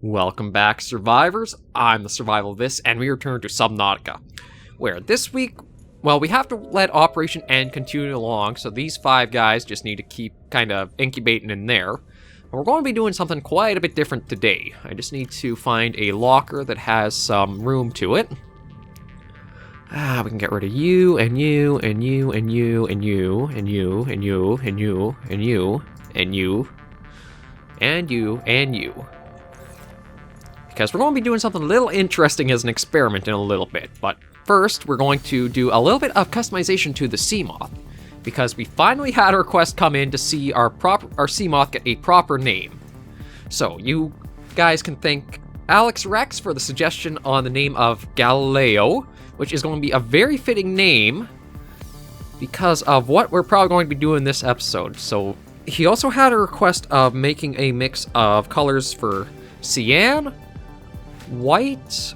Welcome back, survivors. I'm the SurvivalVis, and we return to Subnautica, where this week, well, we have to let Operation N continue along, so these 5 guys just need to keep kind of incubating in there. And we're going to be doing something quite a bit different today. I just need to find a locker that has some room to it. We can get rid of you, and you, and you, and you, and you, and you, and you, and you, and you, and you, and you, and you. Because we're going to be doing something a little interesting as an experiment in a little bit. But first, we're going to do a little bit of customization to the Seamoth, because we finally had a request come in to see our Seamoth get a proper name. So you guys can thank Alex Rex for the suggestion on the name of Galileo, which is going to be a very fitting name because of what we're probably going to be doing this episode. So he also had a request of making a mix of colors for cyan, white,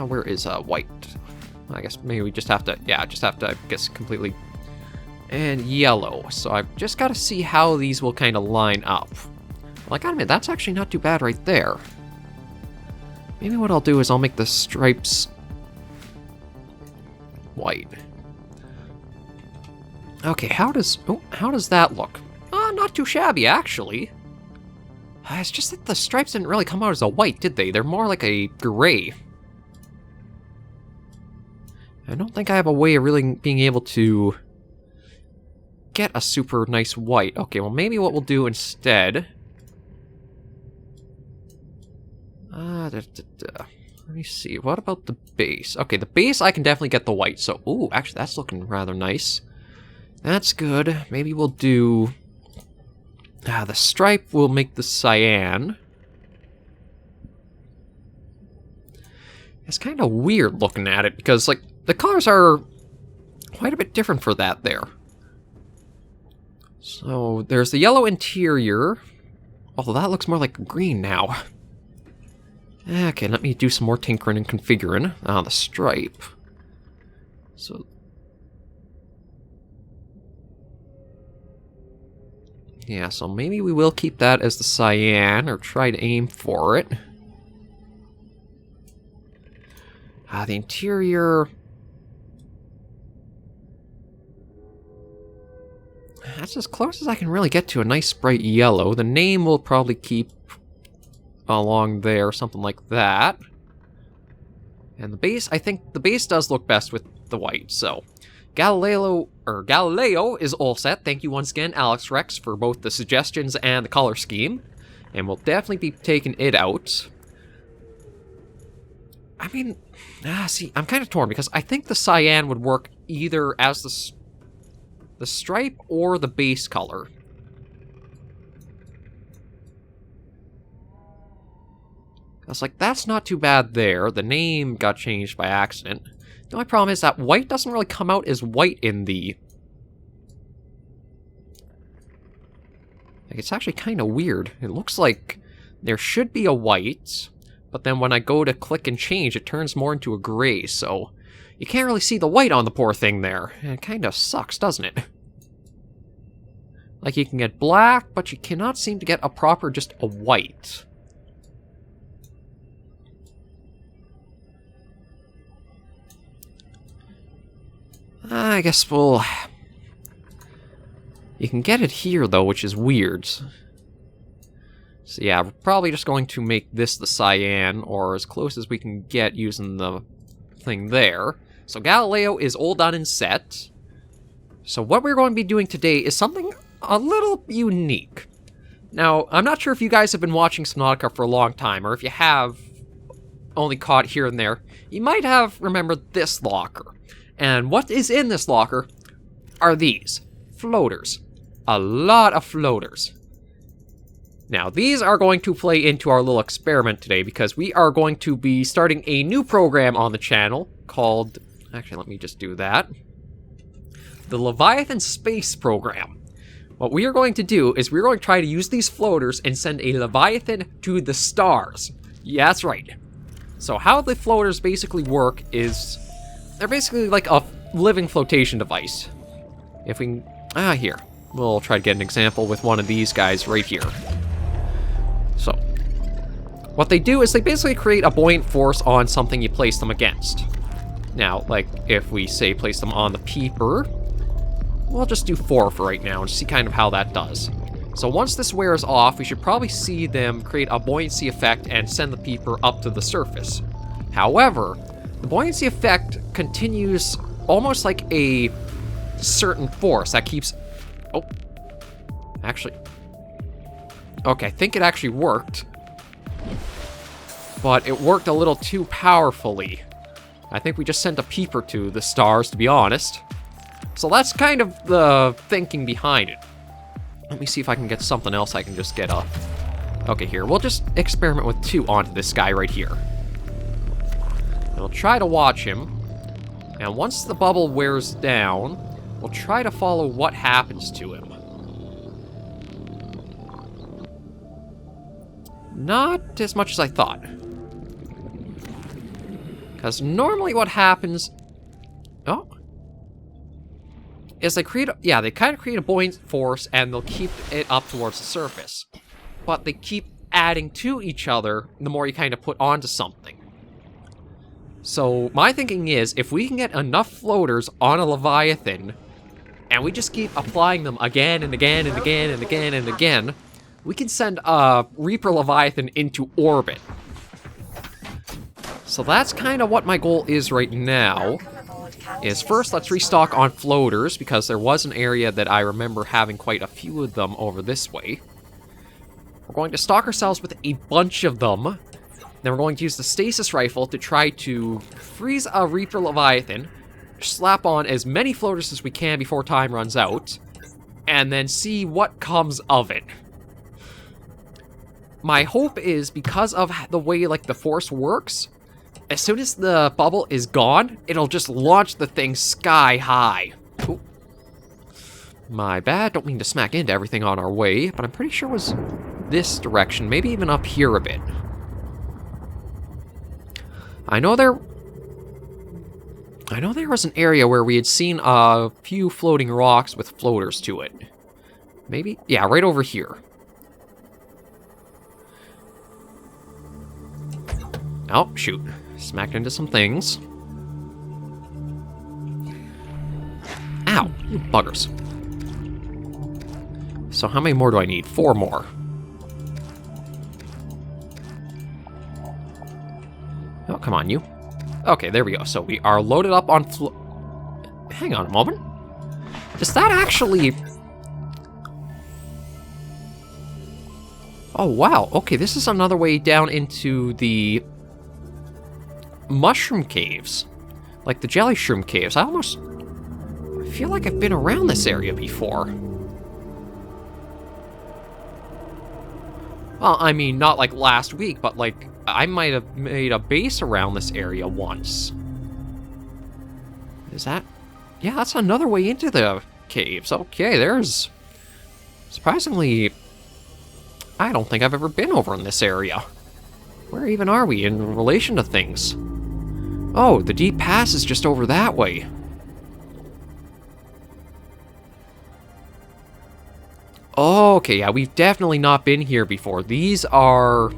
where is white? I guess maybe we just have to, I guess, completely, and yellow. So I've just got to see how these will kind of line up. Well, I gotta admit, that's actually not too bad right there. Maybe what I'll do is I'll make the stripes white. Okay, how does that look? Not too shabby, actually. It's just that the stripes didn't really come out as a white, did they? They're more like a gray. I don't think I have a way of really being able to get a super nice white. Okay, well, maybe what we'll do instead... Let me see, what about the base? Okay, the base I can definitely get the white, so... Ooh, actually, that's looking rather nice. That's good. Maybe we'll do... the stripe will make the cyan. It's kind of weird looking at it, because, like, the colors are quite a bit different for that there. So, there's the yellow interior. Although that looks more like green now. Okay, let me do some more tinkering and configuring. The stripe. So... yeah, so maybe we will keep that as the cyan, or try to aim for it. The interior... that's as close as I can really get to a nice bright yellow. The name will probably keep along there, something like that. And the base, I think the base does look best with the white, so... Galileo is all set. Thank you once again, Alex Rex, for both the suggestions and the color scheme. And we'll definitely be taking it out. I mean, see, I'm kind of torn, because I think the cyan would work either as the stripe or the base color. I was like, that's not too bad there. The name got changed by accident. The only problem is that white doesn't really come out as white in the... like, it's actually kind of weird. It looks like there should be a white, but then when I go to click and change, it turns more into a gray, so you can't really see the white on the poor thing there. And it kind of sucks, doesn't it? Like, you can get black, but you cannot seem to get a proper, just a white. I guess we'll... you can get it here, though, which is weird. So yeah, we're probably just going to make this the cyan, or as close as we can get using the thing there. So Galileo is all done and set. So what we're going to be doing today is something a little unique. Now, I'm not sure if you guys have been watching Subnautica for a long time, or if you have only caught here and there, you might have remembered this locker. And what is in this locker are these floaters. A lot of floaters. Now, these are going to play into our little experiment today, because we are going to be starting a new program on the channel called... actually, let me just do that. The Leviathan Space Program. What we are going to do is we're going to try to use these floaters and send a Leviathan to the stars. Yeah, that's right. So how the floaters basically work is... they're basically like a living flotation device. If we can... here. We'll try to get an example with one of these guys right here. So, What they do is they basically create a buoyant force on something you place them against. Now, like, if we, say, place them on the peeper, we'll just do 4 for right now and see kind of how that does. So once this wears off, we should probably see them create a buoyancy effect and send the peeper up to the surface. However, the buoyancy effect continues almost like a certain force that keeps... Oh. Actually... Okay, I think it actually worked. But it worked a little too powerfully. I think we just sent a peeper to the stars, to be honest. So that's kind of the thinking behind it. Let me see if I can get something else I can just get up. Okay, here. We'll just experiment with 2 onto this guy right here. We'll try to watch him. And once the bubble wears down, we'll try to follow what happens to him. Not as much as I thought. Because normally what happens... Oh. Is they create... Yeah, they kind of create a buoyant force and they'll keep it up towards the surface. But they keep adding to each other the more you kind of put onto something. So my thinking is, if we can get enough floaters on a Leviathan, and we just keep applying them again and again and again and again and again, we can send a Reaper Leviathan into orbit. So that's kind of what my goal is right now. Is first, let's restock on floaters, because there was an area that I remember having quite a few of them over this way. We're going to stock ourselves with a bunch of them. Then we're going to use the stasis rifle to try to freeze a Reaper Leviathan, slap on as many floaters as we can before time runs out, and then see what comes of it. My hope is, because of the way, like, the force works, as soon as the bubble is gone, it'll just launch the thing sky high. Ooh. My bad, don't mean to smack into everything on our way, but I'm pretty sure it was this direction, maybe even up here a bit. I know there was an area where we had seen a few floating rocks with floaters to it. Maybe? Yeah, right over here. Oh, shoot. Smacked into some things. Ow, you buggers. So how many more do I need? 4 more. Oh, come on, you. Okay, there we go. So we are loaded up on Hang on a moment. Does that actually... Oh, wow. Okay, this is another way down into the mushroom caves. Like the jelly shroom caves. I feel like I've been around this area before. Well, I mean, not like last week, but like, I might have made a base around this area once. Is that... Yeah, that's another way into the caves. Okay, there's... Surprisingly... I don't think I've ever been over in this area. Where even are we in relation to things? Oh, the deep pass is just over that way. Okay, yeah, we've definitely not been here before. These are...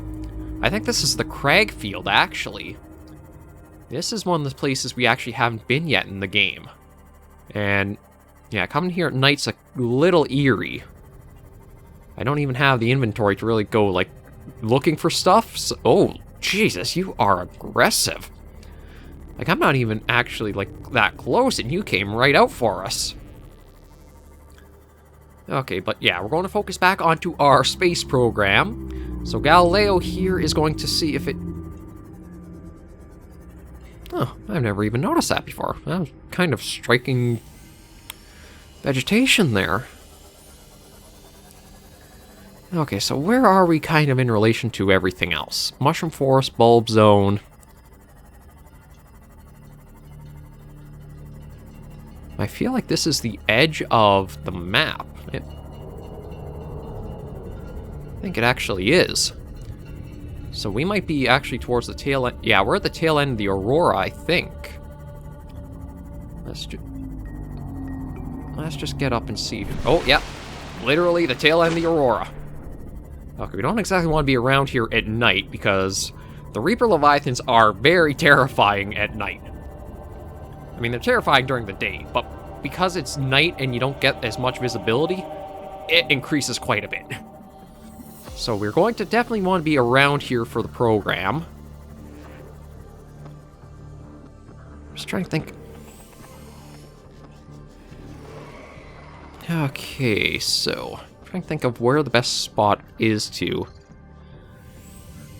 I think this is the crag field, actually. This is one of the places we actually haven't been yet in the game. And, yeah, coming here at night's a little eerie. I don't even have the inventory to really go, like, looking for stuff. So, oh, Jesus, you are aggressive. Like, I'm not even actually, like, that close, and you came right out for us. Okay, but yeah, we're going to focus back onto our space program. So Galileo here is going to see if it... Oh, I've never even noticed that before. That was kind of striking vegetation there. Okay, so where are we kind of in relation to everything else? Mushroom Forest, Bulb Zone. I feel like this is the edge of the map. I think it actually is. So we might be actually towards the tail end. Yeah, we're at the tail end of the Aurora, I think. Let's just get up and see. Oh, yeah. Literally the tail end of the Aurora. Okay, we don't exactly want to be around here at night, because the Reaper Leviathans are very terrifying at night. I mean, they're terrifying during the day, but because it's night and you don't get as much visibility, it increases quite a bit. So we're going to definitely want to be around here for the program. Just trying to think. Okay, so trying to think of where the best spot is to.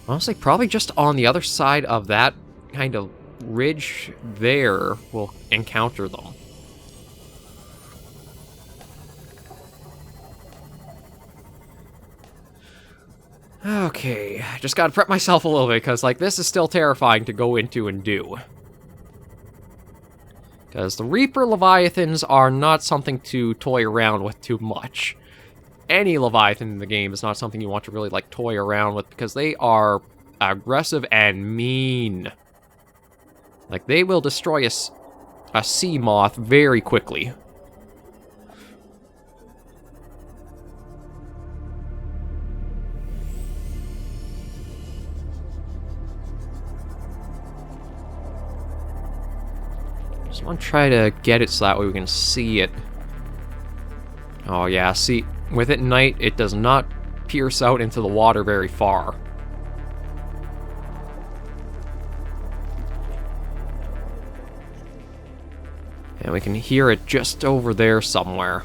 Honestly, probably just on the other side of that kind of ridge there, we'll encounter them. Okay, just gotta prep myself a little bit, because, like, this is still terrifying to go into and do. Because the Reaper Leviathans are not something to toy around with too much. Any Leviathan in the game is not something you want to really, like, toy around with, because they are aggressive and mean. Like, they will destroy a Seamoth very quickly. Just want to try to get it so that way we can see it. Oh yeah, see, with it at night, it does not pierce out into the water very far. And we can hear it just over there somewhere.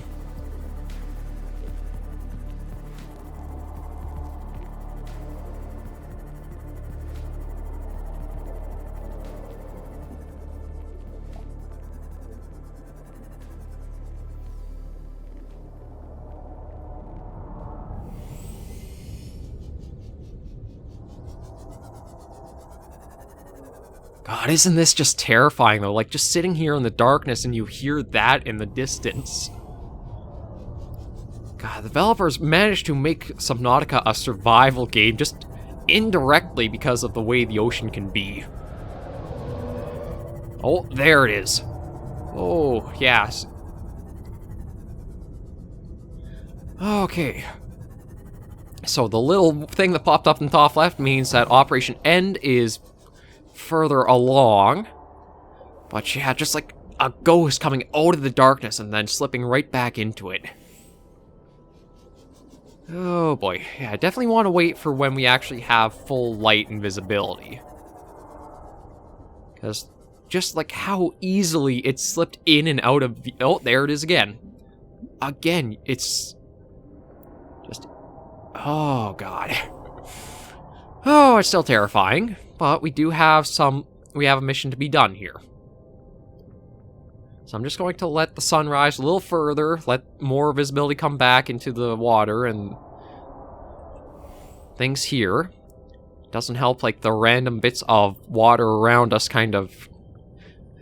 God, isn't this just terrifying, though? Like, just sitting here in the darkness and you hear that in the distance. God, developers managed to make Subnautica a survival game just indirectly because of the way the ocean can be. Oh, there it is. Oh, yes. Okay. So the little thing that popped up in the top left means that Operation End is further along, but yeah, just like a ghost coming out of the darkness and then slipping right back into it. Oh boy, yeah, I definitely want to wait for when we actually have full light and visibility. Because just like how easily it slipped in and out of the... Oh, there it is again. Again, it's just... Oh god. Oh, it's still terrifying. But we do have we have a mission to be done here. So I'm just going to let the sun rise a little further, let more visibility come back into the water and things here. Doesn't help, like, the random bits of water around us kind of...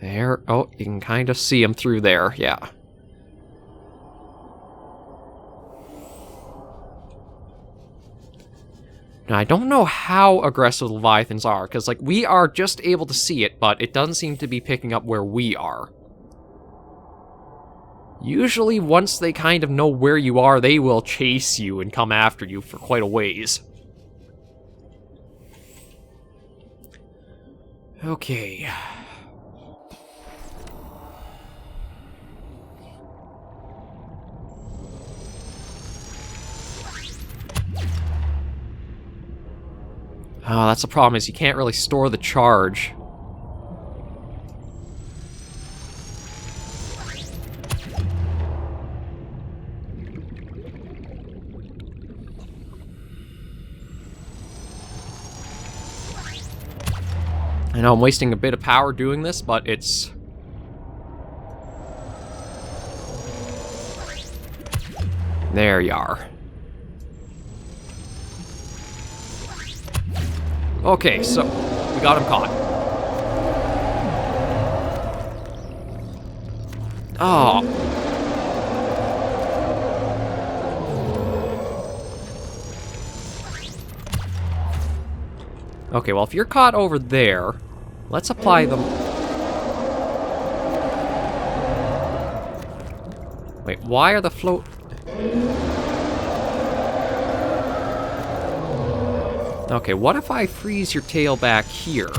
There, oh, you can kind of see them through there, yeah. Now, I don't know how aggressive Leviathans are, because, like, we are just able to see it, but it doesn't seem to be picking up where we are. Usually, once they kind of know where you are, they will chase you and come after you for quite a ways. Okay. Oh, that's the problem, is you can't really store the charge. I know I'm wasting a bit of power doing this, but it's... There you are. Okay, so we got him caught. Oh. Okay, well, if you're caught over there, let's apply them. Wait, why are the float... Okay, what if I freeze your tail back here?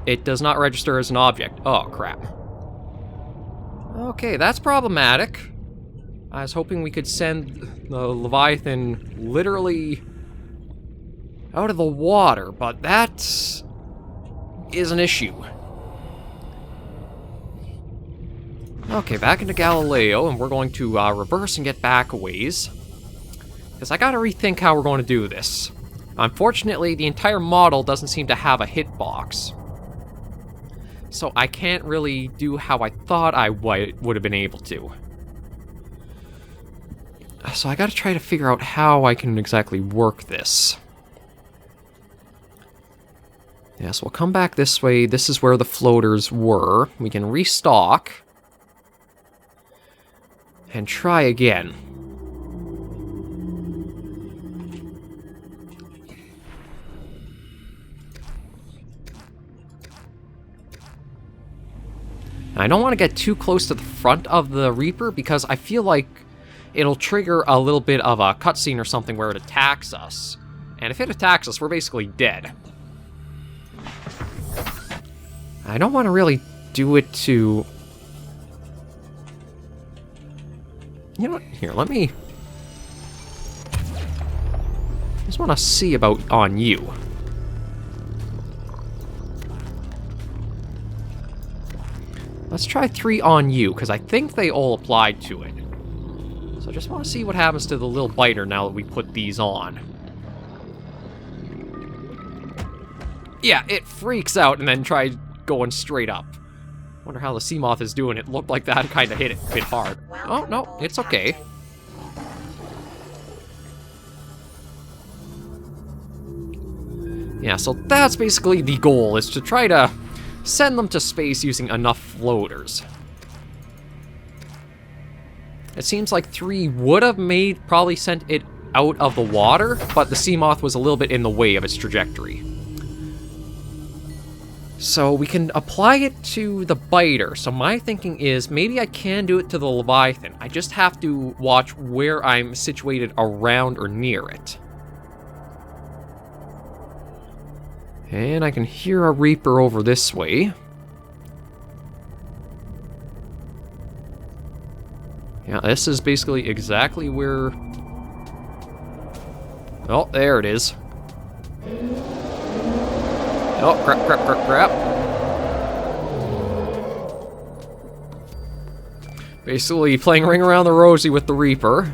It does not register as an object. Oh, crap. Okay, that's problematic. I was hoping we could send the Leviathan literally out of the water, but that is an issue. Okay, back into Galileo, and we're going to reverse and get back a ways. Because I gotta rethink how we're going to do this. Unfortunately, the entire model doesn't seem to have a hitbox. So I can't really do how I thought I would have been able to. So I gotta try to figure out how I can exactly work this. Yes, we'll come back this way. This is where the floaters were. We can restock. And try again. I don't want to get too close to the front of the Reaper because I feel like it'll trigger a little bit of a cutscene or something where it attacks us. And if it attacks us, we're basically dead. I don't want to really do it to... You know what? Here, let me... just want to see about on you. Let's try 3 on you, because I think they all applied to it. So I just want to see what happens to the little biter now that we put these on. Yeah, it freaks out and then tries going straight up. Wonder how the Seamoth is doing. It looked like that kind of hit it a bit hard. Oh, no, it's okay. Yeah, so that's basically the goal, is to try to send them to space using enough floaters. It seems like 3 would have probably sent it out of the water, but the Seamoth was a little bit in the way of its trajectory. So we can apply it to the biter. So my thinking is maybe I can do it to the Leviathan. I just have to watch where I'm situated around or near it. And I can hear a Reaper over this way. Yeah, this is basically exactly where... Oh, there it is. Oh, crap, crap, crap, crap. Basically playing Ring Around the Rosie with the Reaper.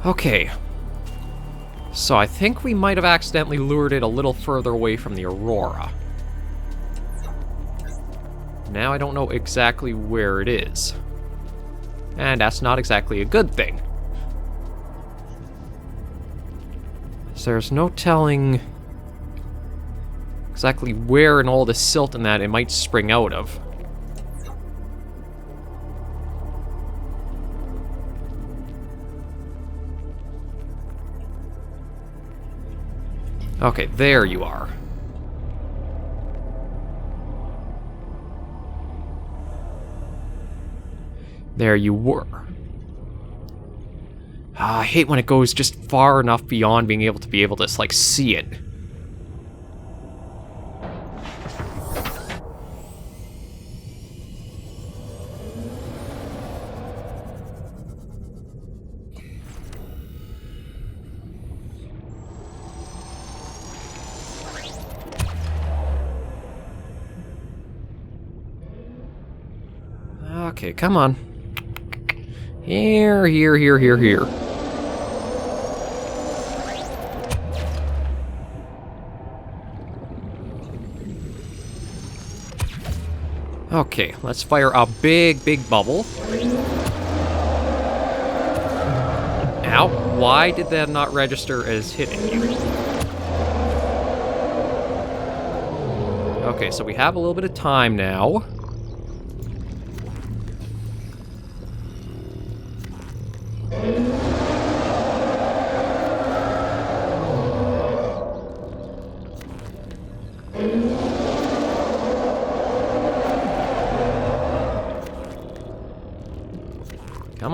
Okay. So I think we might have accidentally lured it a little further away from the Aurora. Now I don't know exactly where it is. And that's not exactly a good thing. So there's no telling exactly where in all the silt and that it might spring out of. Okay, there you are. There you were. I hate when it goes just far enough beyond being able to like, see it. Okay, come on. Here. Okay, let's fire a big bubble. Ow, why did that not register as hitting you? Okay, so we have a little bit of time now.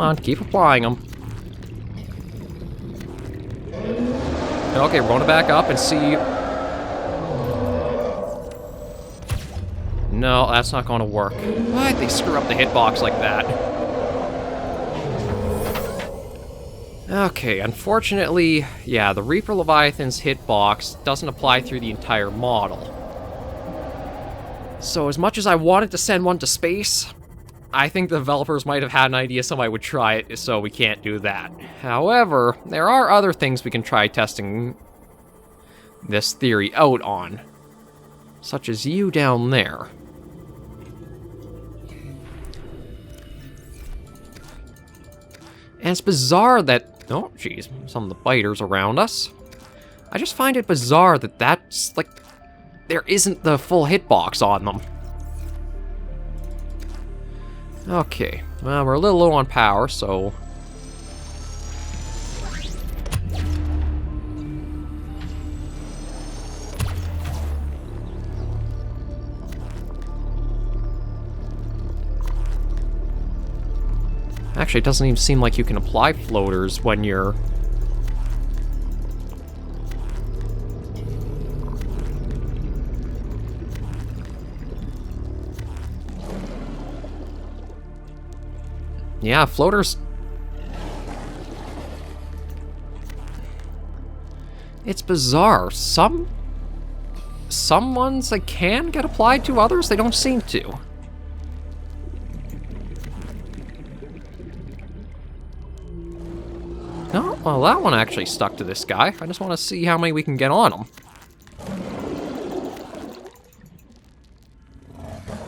Come on, keep applying them. Okay, we're going to back up and see... No, that's not going to work. Why'd they screw up the hitbox like that? Okay, unfortunately, yeah, the Reaper Leviathan's hitbox doesn't apply through the entire model. So as much as I wanted to send one to space, I think the developers might have had an idea somebody would try it, so we can't do that. However, there are other things we can try testing this theory out on, such as you down there. And it's bizarre that... Oh, jeez, some of the biters around us. I just find it bizarre that that's, like, there isn't the full hitbox on them. Okay, well, we're a little low on power, so... Actually, it doesn't even seem like you can apply floaters when you're... Yeah, floaters... It's bizarre. Some ones, they can get applied to, others they don't seem to. No, well, that one actually stuck to this guy. I just want to see how many we can get on him.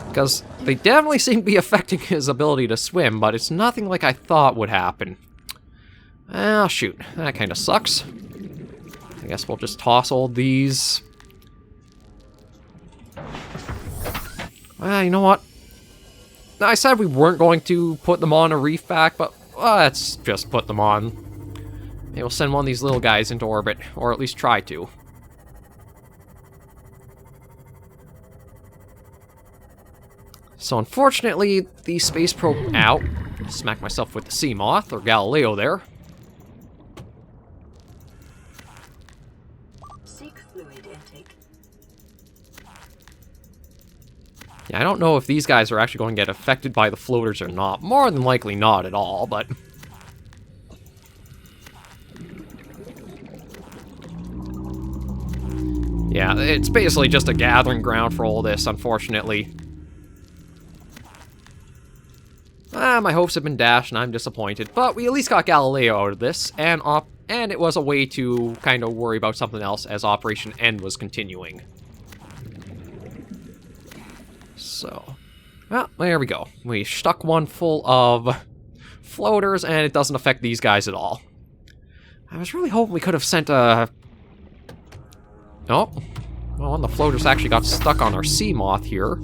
Because they definitely seem to be affecting his ability to swim, but it's nothing like I thought would happen. Ah, shoot. That kind of sucks. I guess we'll just toss all these. Well, you know what? I said we weren't going to put them on a reef pack, but let's just put them on. Maybe we'll send one of these little guys into orbit, or at least try to. So unfortunately, the space probe... Ow. Smack myself with the Seamoth, or Galileo there. Seek fluid intake. Yeah, I don't know if these guys are actually going to get affected by the floaters or not. More than likely not at all, but... Yeah, it's basically just a gathering ground for all this, unfortunately. My hopes have been dashed, and I'm disappointed. But we at least got Galileo out of this, and it was a way to kind of worry about something else as Operation End was continuing. So, well, there we go. We stuck one full of floaters, and it doesn't affect these guys at all. I was really hoping we could have sent a... Oh, well, one of the floaters actually got stuck on our Seamoth here.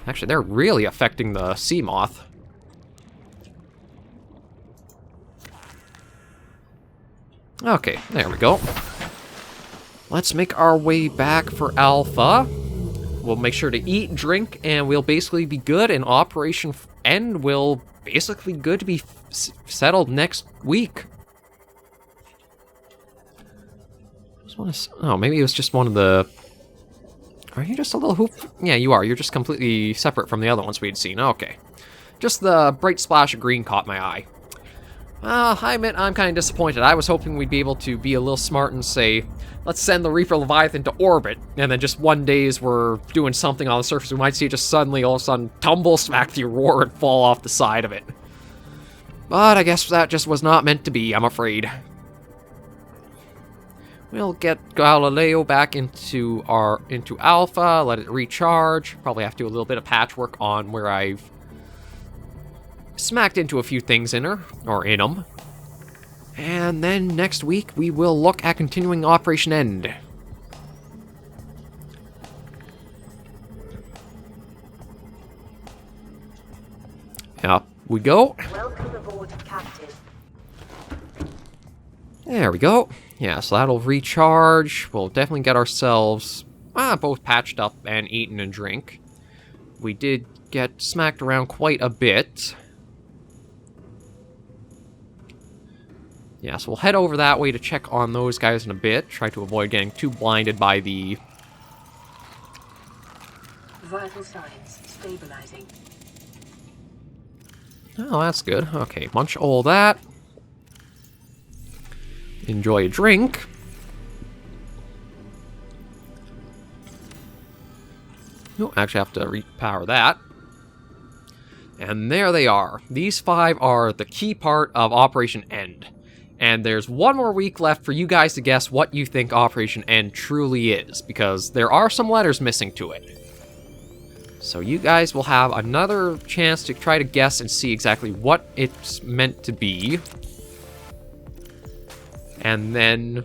Actually, they're really affecting the Seamoth. Okay, there we go. Let's make our way back for Alpha. We'll make sure to eat, drink, and we'll basically be good, and Operation End will basically good to be settled next week. Oh, maybe it was just one of the... Are you just a little hoop? Yeah, you are. You're just completely separate from the other ones we had seen. Okay. Just the bright splash of green caught my eye. I admit I'm kind of disappointed. I was hoping we'd be able to be a little smart and say, let's send the Reaper Leviathan to orbit, and then just one day as we're doing something on the surface, we might see it just suddenly, all of a sudden, tumble, smack the roar, and fall off the side of it. But I guess that just was not meant to be, I'm afraid. We'll get Galileo back into Alpha, let it recharge. Probably have to do a little bit of patchwork on where I've smacked into a few things in her, or in them. And then next week we will look at continuing Operation End. Up we go. Welcome aboard, Captain. There we go. Yeah, so that'll recharge. We'll definitely get ourselves both patched up and eaten and drink. We did get smacked around quite a bit. Yeah, so we'll head over that way to check on those guys in a bit. Try to avoid getting too blinded by the... Vital signs stabilizing. Oh, that's good. Okay, munch all that. Enjoy a drink. No, actually have to repower that. And there they are. These 5 are the key part of Operation End. And there's one more week left for you guys to guess what you think Operation End truly is, because there are some letters missing to it. So you guys will have another chance to try to guess and see exactly what it's meant to be. And then,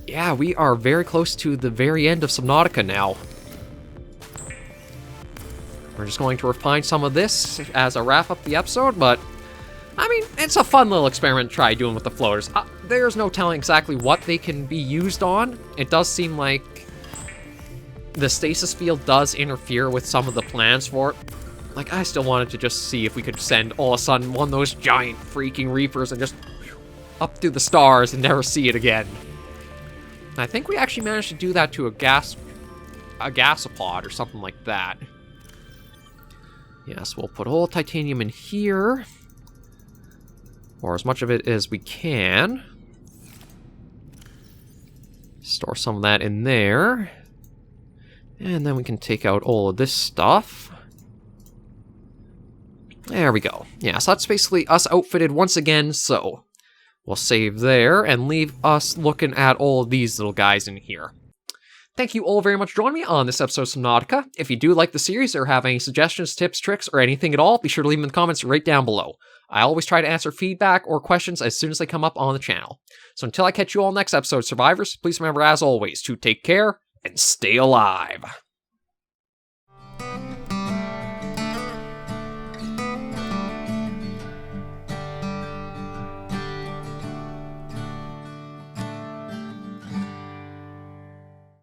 yeah, we are very close to the very end of Subnautica now. We're just going to refine some of this as I wrap up the episode, but, I mean, it's a fun little experiment to try doing with the floaters. There's no telling exactly what they can be used on. It does seem like the stasis field does interfere with some of the plans for it. Like, I still wanted to just see if we could send all of a sudden one of those giant freaking reapers and just up through the stars and never see it again. And I think we actually managed to do that to a gasopod or something like that. Yes, we'll put all titanium in here. Or as much of it as we can. Store some of that in there. And then we can take out all of this stuff. There we go. Yeah, so that's basically us outfitted once again, so we'll save there and leave us looking at all of these little guys in here. Thank you all very much for joining me on this episode of Subnautica. If you do like the series or have any suggestions, tips, tricks, or anything at all, be sure to leave them in the comments right down below. I always try to answer feedback or questions as soon as they come up on the channel. So until I catch you all next episode, Survivors, please remember as always to take care and stay alive.